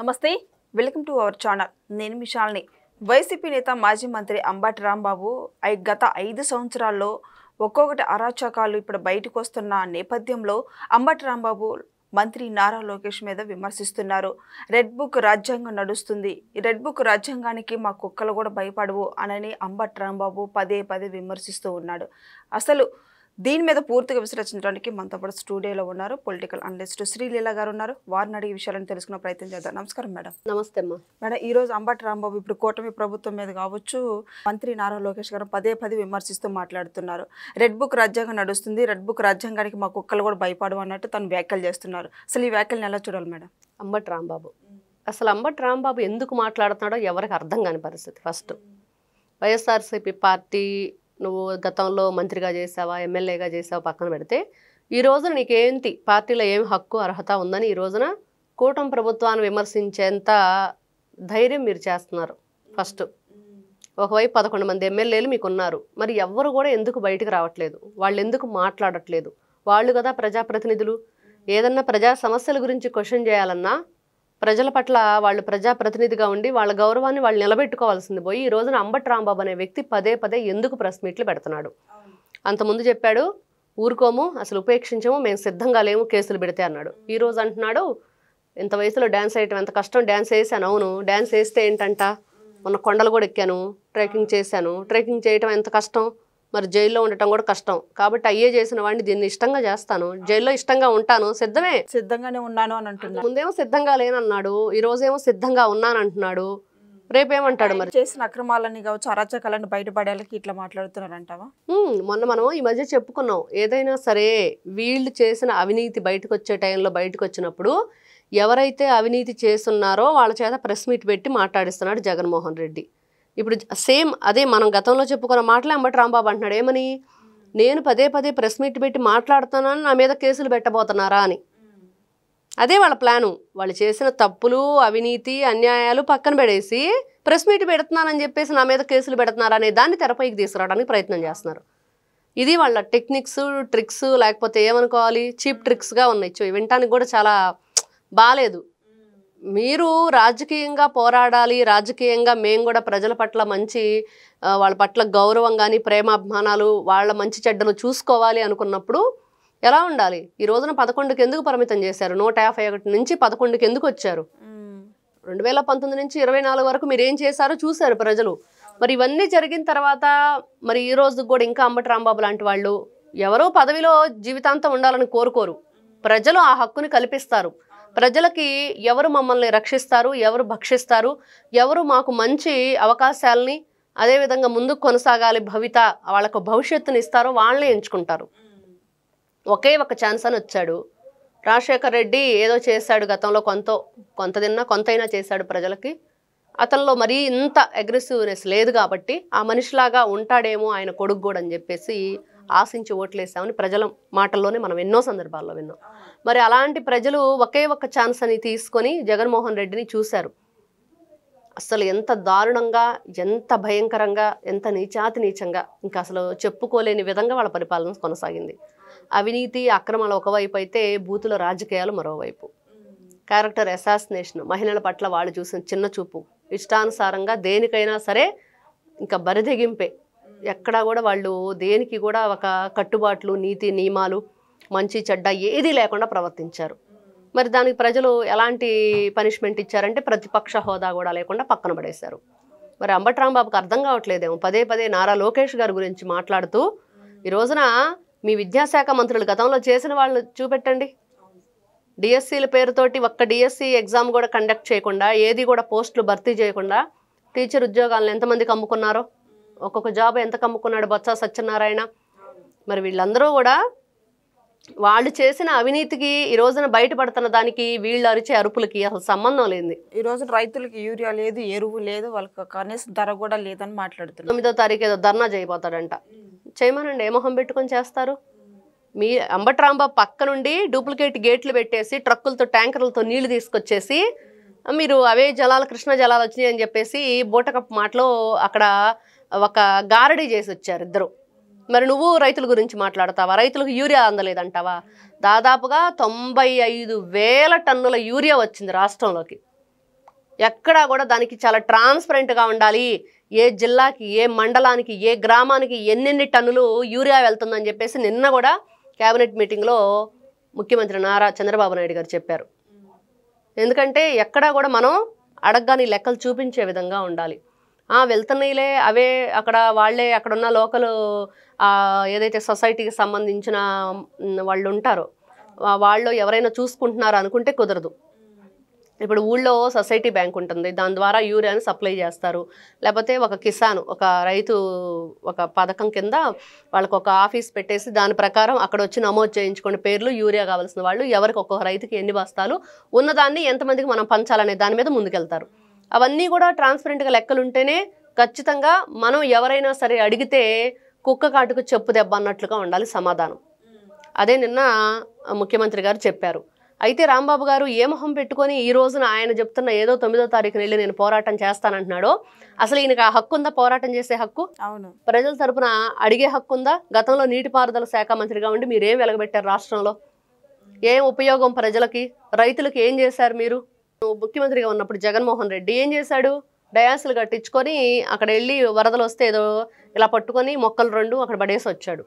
నమస్తే welcome to our channel నేను మిషాల్ని YCP నేత మాజీ మంత్రి అంబటి రాంబాబు గత 5 సంవత్సరాల్లో ఒక్కొక్కటి అరాచకాలు ఇప్పుడు బయటకు వస్తున్న నేపథ్యంలో అంబటి రాంబాబు మంత్రి నారా లోకేష్ మీద విమర్శిస్తున్నారు. రెడ్ బుక్ రాజ్యాంగం నడుస్తుంది, ఈ రెడ్ బుక్ రాజ్యాంగానికి మా కుక్కలు కూడా భయపడవు అని అంబటి రాంబాబు పదే పదే విమర్శిస్తూ ఉన్నాడు. అసలు దీని మీద పూర్తిగా విశ్లేషించడానికి మనతో పాటు స్టూడియోలో ఉన్నారు పొలిటికల్ అనలిస్ట్ శ్రీలీల గారు ఉన్నారు. వారిని అడిగే విషయాలను తెలుసుకునే ప్రయత్నం చేద్దాం. నమస్కారం మేడం. నమస్తే అమ్మా. మేడం, ఈరోజు అంబటి రాంబాబు ఇప్పుడు కూటమి ప్రభుత్వం మీద కావచ్చు, మంత్రి నారా లోకేష్ గారు పదే పదే విమర్శిస్తూ మాట్లాడుతున్నారు. రెడ్ బుక్ రాజ్యాంగం నడుస్తుంది, రెడ్ బుక్ రాజ్యాంగానికి మా కుక్కలు కూడా భయపడవు అన్నట్టు తను వ్యాఖ్యలు చేస్తున్నారు. అసలు ఈ వ్యాఖ్యలను ఎలా చూడాలి మేడం? అంబటి రాంబాబు అసలు అంబటి రాంబాబు ఎందుకు మాట్లాడుతున్నాడో ఎవరికి అర్థం కాని పరిస్థితి. ఫస్ట్ వైఎస్ఆర్సీపీ పార్టీ నువ్వు గతంలో మంత్రిగా చేసావా, ఎమ్మెల్యేగా చేసావా పక్కన పెడితే, ఈ రోజున నీకేంటి పార్టీలో ఏం హక్కు అర్హత ఉందని ఈ రోజున కూటమి ప్రభుత్వాన్ని విమర్శించేంత ధైర్యం మీరు చేస్తున్నారు. ఫస్ట్ ఒకవైపు 11 మంది ఎమ్మెల్యేలు మీకు ఉన్నారు, మరి ఎవ్వరు కూడా ఎందుకు బయటకు రావట్లేదు? వాళ్ళు ఎందుకు మాట్లాడట్లేదు? వాళ్ళు కదా ప్రజాప్రతినిధులు. ఏదన్నా ప్రజా సమస్యల గురించి క్వశ్చన్ చేయాలన్నా ప్రజల పట్ల వాళ్ళు ప్రజాప్రతినిధిగా ఉండి వాళ్ళ గౌరవాన్ని వాళ్ళు నిలబెట్టుకోవాల్సింది పోయి ఈ రోజున అంబటి రాంబాబు అనే వ్యక్తి పదే పదే ఎందుకు ప్రెస్ మీట్లు పెడుతున్నాడు? అంతకుముందు చెప్పాడు ఊరుకోము, అసలు ఉపేక్షించము, మేము సిద్ధంగా లేము, కేసులు పెడితే అన్నాడు. ఈ రోజు అంటున్నాడు ఇంత వయసులో డ్యాన్స్ వేయటం ఎంత కష్టం, డ్యాన్స్ వేసాను. అవును, డ్యాన్స్ వేస్తే ఏంటంట, మొన్న కొండలు కూడా ఎక్కాను, ట్రెక్కింగ్ చేశాను. ట్రెక్కింగ్ చేయటం ఎంత కష్టం, మరి జైల్లో ఉండటం కూడా కష్టం. కాబట్టి అయ్యే చేసిన వాడిని దీన్ని ఇష్టంగా చేస్తాను, జైల్లో ఇష్టంగా ఉంటాను, సిద్ధంగానే ఉన్నాను అని అంటున్నాడు. ముందేమో సిద్ధంగా లేనన్నాడు, ఈ రోజేమో సిద్ధంగా ఉన్నాను అంటున్నాడు. రేపేమంటాడు? మరి చేసిన అక్రమాలని కావచ్చు, అరాచకాలను బయటపడేళ్ళకి ఇట్లా మాట్లాడుతున్నారంటావా? మొన్న మనం ఈ మధ్య చెప్పుకున్నాం, ఏదైనా సరే వీళ్ళు చేసిన అవినీతి బయటకు వచ్చే టైంలో బయటకు వచ్చినప్పుడు ఎవరైతే అవినీతి చేస్తున్నారో వాళ్ళ చేత ప్రెస్ మీట్ పెట్టి మాట్లాడిస్తున్నాడు జగన్మోహన్ రెడ్డి. ఇప్పుడు సేమ్ అదే మనం గతంలో చెప్పుకున్న మాటలే అంబటి రాంబాబు అంటున్నాడు. ఏమని? నేను పదే పదే ప్రెస్ మీట్ పెట్టి మాట్లాడుతున్నాను, నా మీద కేసులు పెట్టబోతున్నారా అని. అదే వాళ్ళ ప్లాను. వాళ్ళు చేసిన తప్పులు, అవినీతి, అన్యాయాలు పక్కన పెడేసి ప్రెస్ మీట్ పెడుతున్నానని చెప్పేసి నా మీద కేసులు పెడుతున్నారా అనే దాన్ని తెరపైకి తీసుకురావడానికి ప్రయత్నం చేస్తున్నారు. ఇది వాళ్ళ టెక్నిక్స్, ట్రిక్స్, లేకపోతే ఏమనుకోవాలి, చీప్ ట్రిక్స్గా ఉన్నాయి. వినటానికి కూడా చాలా బాలేదు. మీరు రాజకీయంగా పోరాడాలి, రాజకీయంగా మేము కూడా ప్రజల పట్ల మంచి వాళ్ళ పట్ల గౌరవం కానీ ప్రేమాభిమానాలు, వాళ్ళ మంచి చెడ్డలు చూసుకోవాలి అనుకున్నప్పుడు ఎలా ఉండాలి? ఈ రోజున 11కి ఎందుకు పరిమితం చేశారు? 151 నుంచి 11కి ఎందుకు వచ్చారు? 2019 నుంచి 24 వరకు మీరు ఏం చేశారో చూశారు ప్రజలు. మరి ఇవన్నీ జరిగిన తర్వాత మరి ఈ రోజు కూడా ఇంకా అంబటి రాంబాబు లాంటి వాళ్ళు ఎవరో పదవిలో జీవితాంతం ఉండాలని కోరుకోరు. ప్రజలు ఆ హక్కుని కల్పిస్తారు. ప్రజలకి ఎవరు మమ్మల్ని రక్షిస్తారు, ఎవరు భక్షిస్తారు, ఎవరు మాకు మంచి అవకాశాలని అదేవిధంగా ముందుకు కొనసాగాలి, భవిత వాళ్ళకు భవిష్యత్తుని ఇస్తారో వాళ్ళని ఎంచుకుంటారు. ఒకే ఒక ఛాన్స్ అని వచ్చాడు రాజశేఖర్ రెడ్డి. ఏదో చేశాడు గతంలో, కొంతైనా చేశాడు ప్రజలకి. అతనిలో మరీ ఇంత అగ్రెసివ్నెస్ లేదు కాబట్టి ఆ మనిషిలాగా ఉంటాడేమో ఆయన కొడుకు కూడా అని చెప్పేసి ఆశించి ఓట్లేసామని ప్రజల మాటల్లోనే మనం ఎన్నో సందర్భాల్లో విన్నాం. మరి అలాంటి ప్రజలు ఒకే ఒక్క ఛాన్స్ అని తీసుకొని జగన్మోహన్ రెడ్డిని చూశారు. అసలు ఎంత దారుణంగా, ఎంత భయంకరంగా, ఎంత నీచంగా, ఇంకా అసలు చెప్పుకోలేని విధంగా వాళ్ళ పరిపాలన కొనసాగింది. అవినీతి, అక్రమాలు ఒకవైపు అయితే బూతుల రాజకీయాలు మరోవైపు. క్యారెక్టర్ అసాసినేషన్, మహిళల పట్ల వాళ్ళు చూసిన చిన్న చూపు, ఇష్టానుసారంగా దేనికైనా సరే ఇంకా బరిదెగింపే. ఎక్కడా కూడా వాళ్ళు దేనికి కూడా ఒక కట్టుబాట్లు, నీతి నియమాలు, మంచి చెడ్డ ఏది లేకుండా ప్రవర్తించారు. మరి దానికి ప్రజలు ఎలాంటి పనిష్మెంట్ ఇచ్చారంటే ప్రతిపక్ష హోదా కూడా లేకుండా పక్కన పడేశారు. మరి అంబటి రాంబాబుకి అర్థం కావట్లేదేమో పదే పదే నారా లోకేష్ గారి గురించి మాట్లాడుతూ. ఈ రోజున మీ విద్యాశాఖ మంత్రులు గతంలో చేసిన వాళ్ళు చూపెట్టండి. డిఎస్సీల పేరుతోటి ఒక్క డిఎస్సీ ఎగ్జామ్ కూడా కండక్ట్ చేయకుండా, ఏది కూడా పోస్టులు భర్తీ చేయకుండా టీచర్ ఉద్యోగాలను ఎంతమందికి అమ్ముకున్నారో, ఒక్కొక్క జాబ్ ఎంత కమ్ముకున్నాడు బొత్స సత్యనారాయణ. మరి వీళ్ళందరూ కూడా వాళ్ళు చేసిన అవినీతికి ఈ రోజున బయటపడుతున్న దానికి వీళ్ళు అరిచే అరుపులకి అసలు సంబంధం లేదు. ఈ రోజు రైతులకి యూరియా లేదు, ఎరువు లేదు, వాళ్ళకి కనీస ధర కూడా లేదని మాట్లాడుతున్నారు. 9వ తారీఖు ఏదో ధర్నా చేయబోతాడంట. చేయమనండి, ఏ మొహం పెట్టుకొని చేస్తారు? మీ అంబటి రాంబాబు పక్క నుండి డూప్లికేట్ గేట్లు పెట్టేసి ట్రక్కులతో ట్యాంకర్లతో నీళ్లు తీసుకొచ్చేసి మీరు అవే జలాలు కృష్ణ జలాలు వచ్చినాయి అని చెప్పేసి బూటకప్పు మాటలో అక్కడ ఒక గారడీ చేసి వచ్చారు ఇద్దరు. మరి నువ్వు రైతుల గురించి మాట్లాడతావా? రైతులకు యూరియా అందలేదంటావా? దాదాపుగా 95,000 టన్నుల యూరియా వచ్చింది రాష్ట్రంలోకి. ఎక్కడా కూడా దానికి చాలా ట్రాన్స్పరెంట్గా ఉండాలి. ఏ జిల్లాకి, ఏ మండలానికి, ఏ గ్రామానికి ఎన్నెన్ని టన్నులు యూరియా వెళ్తుందని చెప్పేసి నిన్న కూడా క్యాబినెట్ మీటింగ్లో ముఖ్యమంత్రి నారా చంద్రబాబు నాయుడు గారు చెప్పారు. ఎందుకంటే ఎక్కడా కూడా మనం అడగగానే లెక్కలు చూపించే విధంగా ఉండాలి. వెళ్తున్నాయిలే, అవే అక్కడ వాళ్ళే అక్కడున్న లోకల్ ఏదైతే సొసైటీకి సంబంధించిన వాళ్ళు ఉంటారో వాళ్ళు ఎవరైనా చూసుకుంటున్నారో అనుకుంటే కుదరదు. ఇప్పుడు ఊళ్ళో సొసైటీ బ్యాంక్ ఉంటుంది, దాని ద్వారా యూరియాని సప్లై చేస్తారు. లేకపోతే ఒక కిసాన్, ఒక రైతు ఒక పథకం కింద వాళ్ళకి ఒక ఆఫీస్ పెట్టేసి దాని ప్రకారం అక్కడ వచ్చి నమోదు చేయించుకునే పేర్లు, యూరియా కావాల్సిన వాళ్ళు ఎవరికి ఒక్కొక్క రైతుకి ఎన్ని బస్తాలు ఉన్నదాన్ని ఎంతమందికి మనం పంచాలనే దాని మీద ముందుకెళ్తారు. అవన్నీ కూడా ట్రాన్స్పరెంట్గా లెక్కలు ఉంటేనే ఖచ్చితంగా మనం ఎవరైనా సరే అడిగితే కుక్క కాటుకు చెప్పు దెబ్బ అన్నట్లుగా ఉండాలి సమాధానం. అదే నిన్న ముఖ్యమంత్రి గారు చెప్పారు. అయితే రాంబాబు గారు ఏ మొహం పెట్టుకొని ఈ రోజున ఆయన చెప్తున్న ఏదో 9వ తారీఖున వెళ్ళి నేను పోరాటం చేస్తానంటున్నాడో, అసలు ఈయనకు ఆ హక్కు ఉందా? పోరాటం చేసే హక్కు? అవును. ప్రజల తరపున అడిగే హక్కు ఉందా? గతంలో నీటిపారుదల శాఖ మంత్రిగా ఉండి మీరు ఏం వెలగబెట్టారు రాష్ట్రంలో? ఏం ఉపయోగం ప్రజలకి, రైతులకి ఏం చేశారు మీరు? ముఖ్యమంత్రిగా ఉన్నప్పుడు జగన్మోహన్ రెడ్డి ఏం చేశాడు? డయాసులు కట్టించుకొని అక్కడ వెళ్ళి వరదలు వస్తే ఏదో ఇలా పట్టుకొని మొక్కలు 2 అక్కడ పడేసి వచ్చాడు.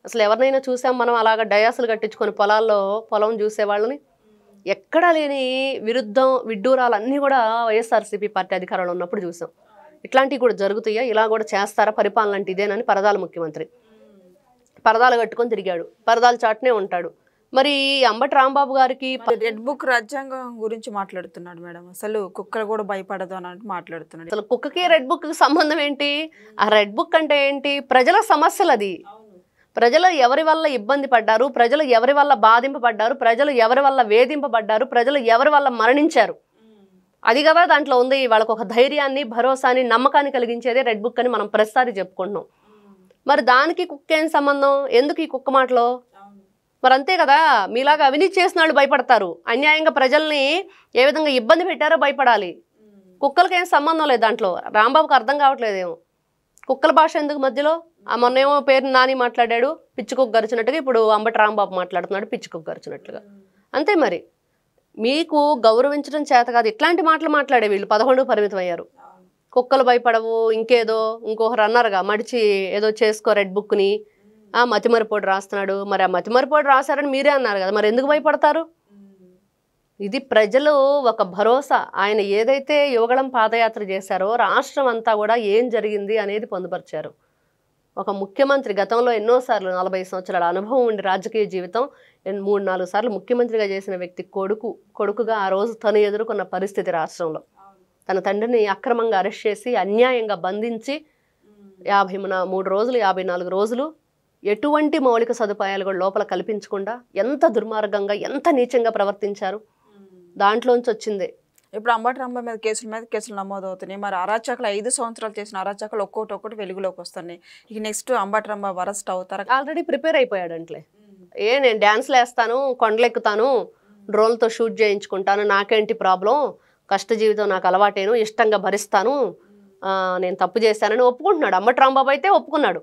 అసలు ఎవరినైనా చూసాం మనం అలాగా డయాసులు కట్టించుకొని పొలం చూసేవాళ్ళని? ఎక్కడా లేని విడ్డూరాలు అన్నీ కూడా వైఎస్ఆర్సీపీ పార్టీ అధికారంలో ఉన్నప్పుడు చూసాం. ఇట్లాంటివి కూడా జరుగుతాయా? ఇలా కూడా చేస్తారా? పరిపాలన అంటే ఇదేనని పరదాల ముఖ్యమంత్రి పరదాలు కట్టుకొని తిరిగాడు, పరదాలు చాటునే ఉంటాడు. మరి అంబటి రాంబాబు గారికి రెడ్ బుక్ రాజ్యాంగం గురించి మాట్లాడుతున్నాడు మేడం. అసలు కుక్కలు కూడా భయపడదు అని మాట్లాడుతున్నాడు. అసలు కుక్కకి రెడ్ బుక్కి సంబంధం ఏంటి? ఆ రెడ్ బుక్ అంటే ఏంటి? ప్రజల సమస్యలు అది. ప్రజలు ఎవరి వల్ల ఇబ్బంది పడ్డారు, ప్రజలు ఎవరి వల్ల బాధింపబడ్డారు, ప్రజలు ఎవరి వల్ల వేధింపబడ్డారు, ప్రజలు ఎవరి వల్ల మరణించారు, అది కదా దాంట్లో ఉంది. వాళ్ళకు ఒక ధైర్యాన్ని, భరోసాని, నమ్మకాన్ని కలిగించేదే రెడ్ బుక్ అని మనం ప్రతిసారి చెప్పుకుంటున్నాం. మరి దానికి కుక్క ఏం సంబంధం? ఎందుకు ఈ కుక్క మాటలో? మరి అంతే కదా, మీలాగా అవినీతి చేసిన వాళ్ళు భయపడతారు, అన్యాయంగా ప్రజల్ని ఏ విధంగా ఇబ్బంది పెట్టారో భయపడాలి. కుక్కలకి ఏం సంబంధం లేదు దాంట్లో. రాంబాబుకి అర్థం కావట్లేదేమో కుక్కల భాష ఎందుకు మధ్యలో. మొన్నేమో పేరు నాని మాట్లాడాడు పిచ్చి కుక్క గరిచినట్టుగా, ఇప్పుడు అంబటి రాంబాబు మాట్లాడుతున్నాడు పిచ్చి కుక్క గరిచినట్లుగా. అంతే మరి, మీకు గౌరవించడం చేత కాదు ఇట్లాంటి మాటలు మాట్లాడే వీళ్ళు 11 పరిమితం అయ్యారు. కుక్కలు భయపడవు, ఇంకేదో ఇంకొకరు అన్నారుగా మడిచి ఏదో చేసుకో రెడ్ బుక్ని, మతిమరిపోటు రాస్తున్నాడు. మరి ఆ మతిమరిపోటు రాశారని మీరే అన్నారు కదా, మరి ఎందుకు భయపడతారు? ఇది ప్రజలు ఒక భరోసా. ఆయన ఏదైతే యువగళం పాదయాత్ర చేశారో రాష్ట్రం అంతా కూడా ఏం జరిగింది అనేది పొందుపరిచారు. ఒక ముఖ్యమంత్రి గతంలో ఎన్నోసార్లు 40 సంవత్సరాల అనుభవం ఉండి రాజకీయ జీవితం 3-4 సార్లు ముఖ్యమంత్రిగా చేసిన వ్యక్తి కొడుకుగా ఆ రోజు తను ఎదుర్కొన్న పరిస్థితి రాష్ట్రంలో. తన తండ్రిని అక్రమంగా అరెస్ట్ చేసి అన్యాయంగా బంధించి 53 రోజులు 54 రోజులు ఎటువంటి మౌలిక సదుపాయాలు కూడా లోపల కల్పించకుండా ఎంత దుర్మార్గంగా ఎంత నీచంగా ప్రవర్తించారు. దాంట్లోంచి వచ్చిందే ఇప్పుడు అంబటి రాంబాబు మీద కేసులు నమోదవుతున్నాయి. మరి అరాచకాలు 5 సంవత్సరాలు చేసిన అరాచకాలు ఒక్కొక్కటి వెలుగులోకి వస్తున్నాయి. ఇక నెక్స్ట్ అంబటి రాంబాబు అరెస్ట్ అవుతారా? ఆల్రెడీ ప్రిపేర్ అయిపోయాడంట్లే. నేను డ్యాన్స్లు వేస్తాను, కొండలెక్కుతాను, డ్రోన్లతో షూట్ చేయించుకుంటాను, నాకేంటి ప్రాబ్లం, కష్ట జీవితం నాకు అలవాటేను, ఇష్టంగా భరిస్తాను, నేను తప్పు చేశానని ఒప్పుకుంటున్నాడు. అంబటి రాంబాబు అయితే ఒప్పుకున్నాడు.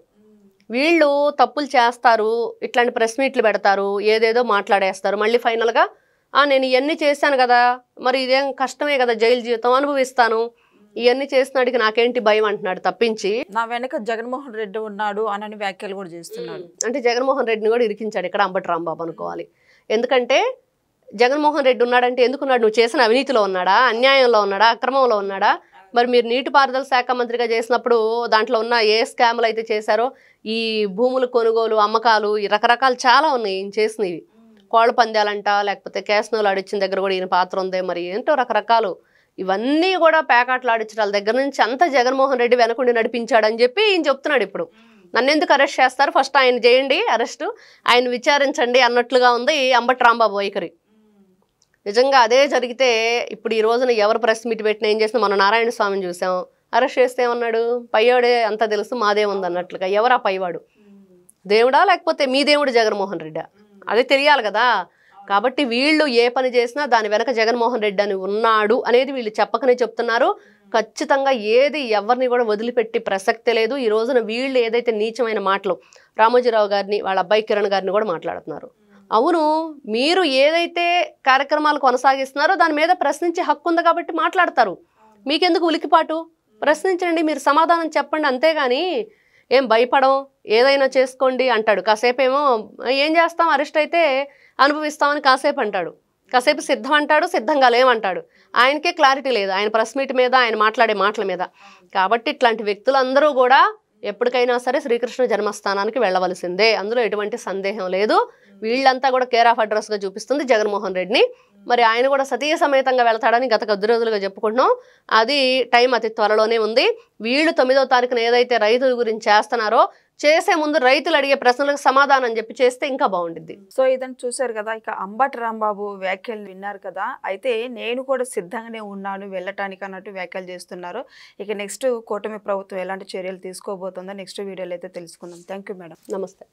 వీళ్ళు తప్పులు చేస్తారు, ఇట్లాంటి ప్రెస్ మీట్లు పెడతారు, ఏదేదో మాట్లాడేస్తారు, మళ్ళీ ఫైనల్గా నేను ఇవన్నీ చేశాను కదా, మరి ఇదేం కష్టమే కదా, జైలు జీవితం అనుభవిస్తాను, ఇవన్నీ చేసినాడికి నాకేంటి భయం అంటున్నాడు తప్పించి నా వెనక జగన్మోహన్ రెడ్డి ఉన్నాడు అని వ్యాఖ్యలు కూడా చేస్తున్నాడు. అంటే జగన్మోహన్ రెడ్డిని కూడా ఇరికించాడు ఇక్కడ అంబటి రాంబాబు అనుకోవాలి. ఎందుకంటే జగన్మోహన్ రెడ్డి ఉన్నాడంటే ఎందుకున్నాడు? నువ్వు చేసిన అవినీతిలో ఉన్నాడా, అన్యాయంలో ఉన్నాడా, అక్రమంలో ఉన్నాడా? మరి మీరు నీటిపారుదల శాఖ మంత్రిగా చేసినప్పుడు దాంట్లో ఉన్న ఏ స్కామ్లు అయితే చేశారో, ఈ భూములు కొనుగోలు అమ్మకాలు రకరకాలు చాలా ఉన్నాయి ఈయన చేసినవి. కోళ్ళ పందాలంట, లేకపోతే క్యాసినోలు ఆడిచ్చిన దగ్గర కూడా ఈయన పాత్ర ఉంది, మరి ఏంటో రకరకాలు ఇవన్నీ కూడా ప్యాకెట్లు ఆడించడాల దగ్గర నుంచి అంతా జగన్మోహన్ రెడ్డి వెనకుండి నడిపించాడని చెప్పి ఈయన చెప్తున్నాడు. ఇప్పుడు నన్ను ఎందుకు అరెస్ట్ చేస్తారు, ఫస్ట్ ఆయన చేయండి అరెస్టు, ఆయన విచారించండి అన్నట్లుగా ఉంది అంబటి రాంబాబు వైఖరి. నిజంగా అదే జరిగితే ఇప్పుడు ఈ రోజున ఎవరు ప్రెస్ మీట్ పెట్టినా ఏం చేసినా మనం నారాయణ స్వామిని చూసాం, అరెస్ట్ చేస్తే ఏమన్నాడు, పైవాడే అంతా తెలుసు మాదే ఉంది అన్నట్లుగా. ఎవరా పైవాడు? దేవుడా లేకపోతే మీ దేవుడు జగన్మోహన్ రెడ్డా? అదే తెలియాలి కదా. కాబట్టి వీళ్ళు ఏ పని చేసినా దాని వెనక జగన్మోహన్ రెడ్డి అని ఉన్నాడు అనేది వీళ్ళు చెప్పకనే చెప్తున్నారు. ఖచ్చితంగా ఏది ఎవరిని కూడా వదిలిపెట్టి ప్రసక్తే లేదు. ఈ రోజున వీళ్ళు ఏదైతే నీచమైన మాటలు రామోజీరావు గారిని వాళ్ళ అబ్బాయి కిరణ్ గారిని కూడా మాట్లాడుతున్నారు. అవును, మీరు ఏదైతే కార్యక్రమాలు కొనసాగిస్తున్నారో దాని మీద ప్రశ్నించే హక్కు ఉంది కాబట్టి మాట్లాడతారు. మీకెందుకు ఉలికిపాటు? ప్రశ్నించండి, మీరు సమాధానం చెప్పండి. అంతేగాని ఏం భయపడం, ఏదైనా చేసుకోండి అంటాడు. కాసేపు ఏమో ఏం చేస్తాం, అరెస్ట్ అయితే అనుభవిస్తామని కాసేపు అంటాడు, కాసేపు సిద్ధం అంటాడు, సిద్ధంగా లేమంటాడు. ఆయనకే క్లారిటీ లేదు ఆయన ప్రెస్ మీట్ మీద, ఆయన మాట్లాడే మాటల మీద. కాబట్టి ఇట్లాంటి వ్యక్తులందరూ కూడా ఎప్పటికైనా సరే శ్రీకృష్ణ జన్మస్థానానికి వెళ్ళవలసిందే, అందులో ఎటువంటి సందేహం లేదు. వీళ్ళంతా కూడా కేర్ ఆఫ్ అడ్రస్గా చూపిస్తుంది జగన్మోహన్ రెడ్డిని. మరి ఆయన కూడా సతీయ సమేతంగా వెళ్తాడని గత కొద్ది రోజులుగా చెప్పుకుంటున్నాం. అది టైం అతి త్వరలోనే ఉంది. వీళ్ళు 9వ తారీఖున ఏదైతే రైతుల గురించి చేస్తున్నారో, చేసే ముందు రైతులు అడిగే ప్రశ్నలకు సమాధానం చెప్పి చేస్తే ఇంకా బాగుండిద్ది. సో ఇదని చూశారు కదా, ఇక అంబటి రాంబాబు వ్యాఖ్యలు విన్నారు కదా. అయితే నేను కూడా సిద్ధంగానే ఉన్నాను వెళ్ళటానికి అన్నట్టు వ్యాఖ్యలు చేస్తున్నారు. ఇక నెక్స్ట్ కూటమి ప్రభుత్వం ఎలాంటి చర్యలు తీసుకోబోతుందో నెక్స్ట్ వీడియోలో అయితే తెలుసుకుందాం. Thank you madam. నమస్తే.